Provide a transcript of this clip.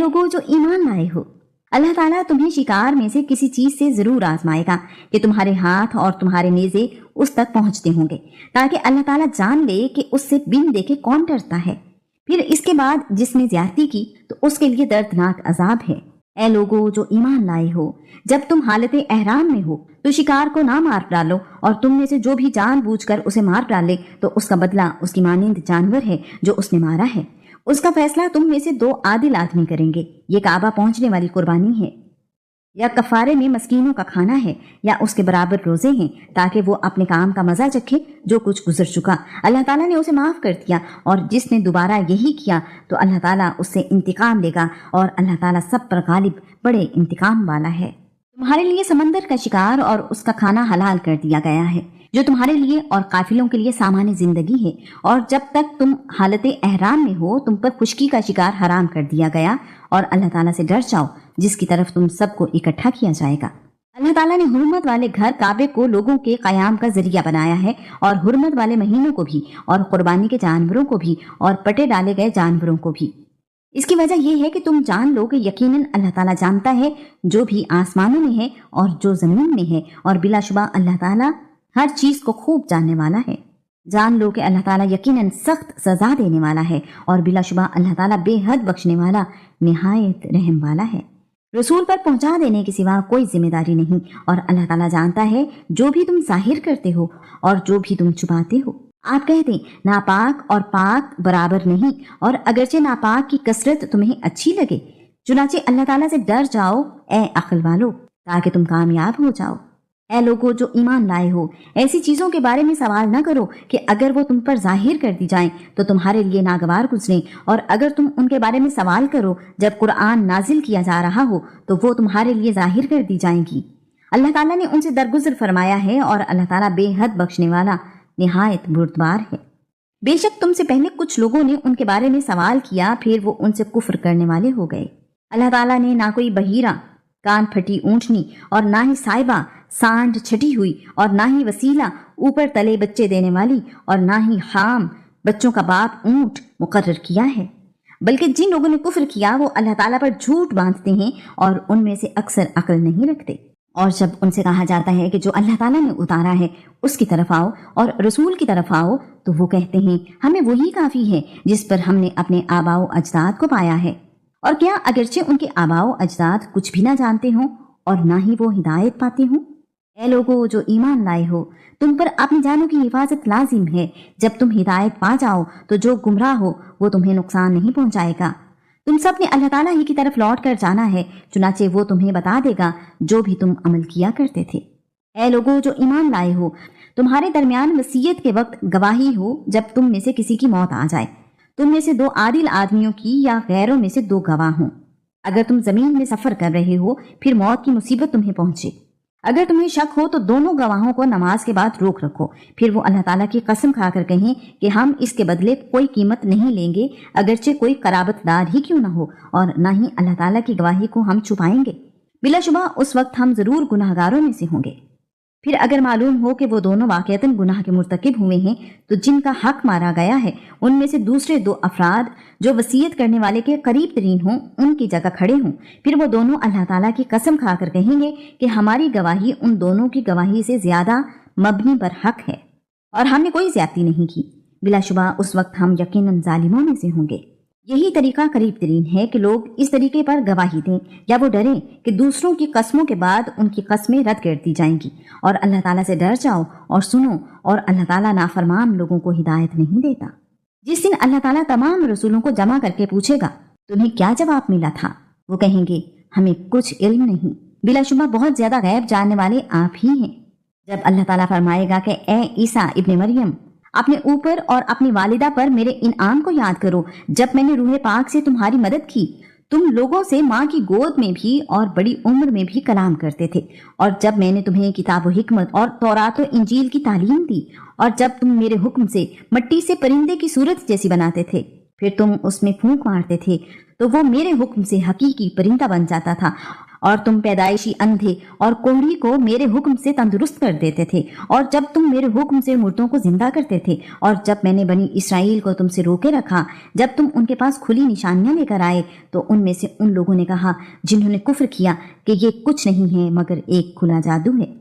लोगों जो ईमान लाए हो, अल्लाह ताला तुम्हें शिकार में से किसी चीज से जरूर आजमाएगा कि तुम्हारे हाथ और तुम्हारे नेज़े उस तक पहुंचते होंगे, ताकि अल्लाह ताला जान ले कि उससे बिन देखे कौन डरता है। फिर इसके बाद जिसने ज्यादती की तो उसके लिए दर्दनाक अजाब है। ऐ लोगों जो ईमान लाए हो, जब तुम हालत एहराम में हो तो शिकार को ना मार डालो, और तुम में से जो भी जानबूझकर उसे मार डाले तो उसका बदला उसकी मानिंद जानवर है जो उसने मारा है। उसका फैसला तुम में से 2 आदिल आदमी करेंगे। ये काबा पहुंचने वाली कुर्बानी है, या कफारे में मस्कीनों का खाना है, या उसके बराबर रोजे हैं, ताकि वो अपने काम का मजा चखे जो कुछ गुजर चुका। अल्लाह ताला ने उसे माफ कर दिया, और जिसने दोबारा यही किया तो अल्लाह ताला उससे इंतकाम लेगा, और अल्लाह ताला सब पर गालिब बड़े इंतकाम वाला है। तुम्हारे लिए समंदर का शिकार और उसका खाना हलाल कर दिया गया है, जो तुम्हारे लिए और काफिलों के लिए सामान्य जिंदगी है, और जब तक तुम हालत एहराम में हो तुम पर खुश्की का शिकार हराम कर दिया गया। और अल्लाह ताला से डर जाओ जिसकी तरफ तुम सबको इकट्ठा किया जाएगा। अल्लाह ताला ने हुर्मत वाले घर काबे को लोगों के कयाम का जरिया बनाया है, और हुर्मत वाले महीनों को भी, और कुर्बानी के जानवरों को भी, और पटे डाले गए जानवरों को भी। इसकी वजह यह है कि तुम जान लो कि यकीनन अल्लाह ताला जानता है जो भी आसमानों में है और जो जमीन में है, और बिलाशुबा अल्लाह ताला हर चीज को खूब जानने वाला है। जान लो कि अल्लाह ताला यकीनन सख्त सजा देने वाला है, और बिलाशुबा अल्लाह ताला बेहद बख्शने वाला, निहायत रहम वाला है। रसूल पर पहुंचा देने के सिवा कोई जिम्मेदारी नहीं, और अल्लाह ताला जानता है जो भी तुम जाहिर करते हो और जो भी तुम छुपाते हो। आप कह दें नापाक और पाक बराबर नहीं, और अगरचे नापाक की कसरत तुम्हें अच्छी लगे, चुनाचे अल्लाह ताला से डर जाओ ए अक्ल वालो, ताकि तुम कामयाब हो जाओ। ऐ लोगों जो ईमान लाए हो, ऐसी चीजों के बारे में सवाल न करो कि अगर वो तुम पर जाहिर कर दी जाएं तो तुम्हारे लिए नागवार गुजरें, और अगर तुम उनके बारे में सवाल करो जब कुरान नाजिल किया जा रहा हो तो वो तुम्हारे लिए जाहिर कर दी जाएंगी। अल्लाह ताला ने उनसे दरगुजर फरमाया है, और अल्लाह ताला बेहद बख्शने वाला, निहायत बुर्दबार है। बेशक तुमसे पहले कुछ लोगों ने उनके बारे में सवाल किया, फिर वो उनसे कुफ्र करने वाले हो गए। अल्लाह ताला ने ना कोई बहीरा, कान फटी ऊंटनी, और ना ही साहिबा सांड छटी हुई, और ना ही वसीला ऊपर तले बच्चे देने वाली, और ना ही हाम बच्चों का बाप ऊंट मुकर्रर किया है। बल्कि जिन लोगों ने कुफ्र किया वो अल्लाह ताला पर झूठ बांधते हैं, और उनमें से अक्सर अक्ल नहीं रखते। और जब उनसे कहा जाता है कि जो अल्लाह ताला ने उतारा है उसकी तरफ आओ और रसूल की तरफ आओ, तो वो कहते हैं हमें वही काफी है जिस पर हमने अपने आबाओ अजदाद को पाया है। और क्या अगरचे उनके आबाओ अजदाद कुछ भी ना जानते हों और ना ही वो हिदायत पाते हों? ऐ लोगों जो ईमान लाए हो, तुम पर अपनी जानों की हिफाजत लाजिम है। जब तुम हिदायत पा जाओ तो जो गुमराह हो वो तुम्हें नुकसान नहीं पहुंचाएगा। तुम सब ने अल्लाह ताला ही की तरफ लौट कर जाना है, चुनाचे वो तुम्हें बता देगा जो भी तुम अमल किया करते थे। ऐ लोगों जो ईमान लाए हो, तुम्हारे दरमियान वसीयत के वक्त गवाही हो जब तुम में से किसी की मौत आ जाए, तुम में से 2 आदिल आदमियों की या गैरों में से 2 गवाह हों। अगर तुम जमीन में सफर कर रहे हो फिर मौत की मुसीबत तुम्हें पहुंचे, अगर तुम्हें शक हो तो दोनों गवाहों को नमाज के बाद रोक रखो। फिर वो अल्लाह ताला की कसम खाकर कहें कि हम इसके बदले कोई कीमत नहीं लेंगे, अगरचे कोई कराबतदार ही क्यों ना हो, और ना ही अल्लाह ताला की गवाही को हम छुपाएंगे। बिलाशुबा उस वक्त हम जरूर गुनाहगारों में से होंगे। फिर अगर मालूम हो कि वो दोनों वाकईतन गुनाह के मुर्तकिब हुए हैं तो जिनका हक मारा गया है उनमें से दूसरे 2 अफराद जो वसीयत करने वाले के करीब तरीन हों उनकी जगह खड़े हों। फिर वो दोनों अल्लाह ताला की कसम खाकर कहेंगे कि हमारी गवाही उन दोनों की गवाही से ज्यादा मबनी पर हक है और हमने कोई ज्यादती नहीं की। बिलाशुबा उस वक्त हम यकीनन जालिमों में से होंगे। यही तरीका करीब तरीन है कि लोग इस तरीके पर गवाही दें या वो डरें कि दूसरों की कस्मों के बाद उनकी कस्में रद्द कर दी जाएंगी। और अल्लाह ताला से डर जाओ और सुनो, और अल्लाह ताला नाफरमान लोगों को हिदायत नहीं देता। जिस दिन अल्लाह ताला तमाम रसूलों को जमा करके पूछेगा तुम्हें क्या जवाब मिला था, वो कहेंगे हमें कुछ इल्म नहीं, बिलाशुबा बहुत ज्यादा गैब जानने वाले आप ही हैं। जब अल्लाह ताला फरमाएगा कि ए ईसा इब्ने मरियम, अपने ऊपर और अपनी वालिदा पर मेरे इनाम को याद करो जब मैंने रूह पाक से तुम्हारी मदद की, तुम लोगों से माँ की गोद में भी और बड़ी उम्र में भी कलाम करते थे, और जब मैंने तुम्हें किताब हिकमत और तौरात और इंजील की तालीम दी, और जब तुम मेरे हुक्म से मिट्टी से परिंदे की सूरत जैसी बनाते थे, फिर तुम उसमें फूंक मारते थे तो वो मेरे हुक्म से हकीकी परिंदा बन जाता था, اور تم پیدائشی اندھے اور کوہڑی کو میرے حکم سے تندرست کر دیتے تھے، اور جب تم میرے حکم سے مردوں کو زندہ کرتے تھے، اور جب میں نے بنی اسرائیل کو تم سے روکے رکھا، جب تم ان کے پاس کھلی نشانیاں لے کر آئے، تو ان میں سے ان لوگوں نے کہا جنہوں نے کفر کیا کہ یہ کچھ نہیں ہے مگر ایک کھلا جادو ہے۔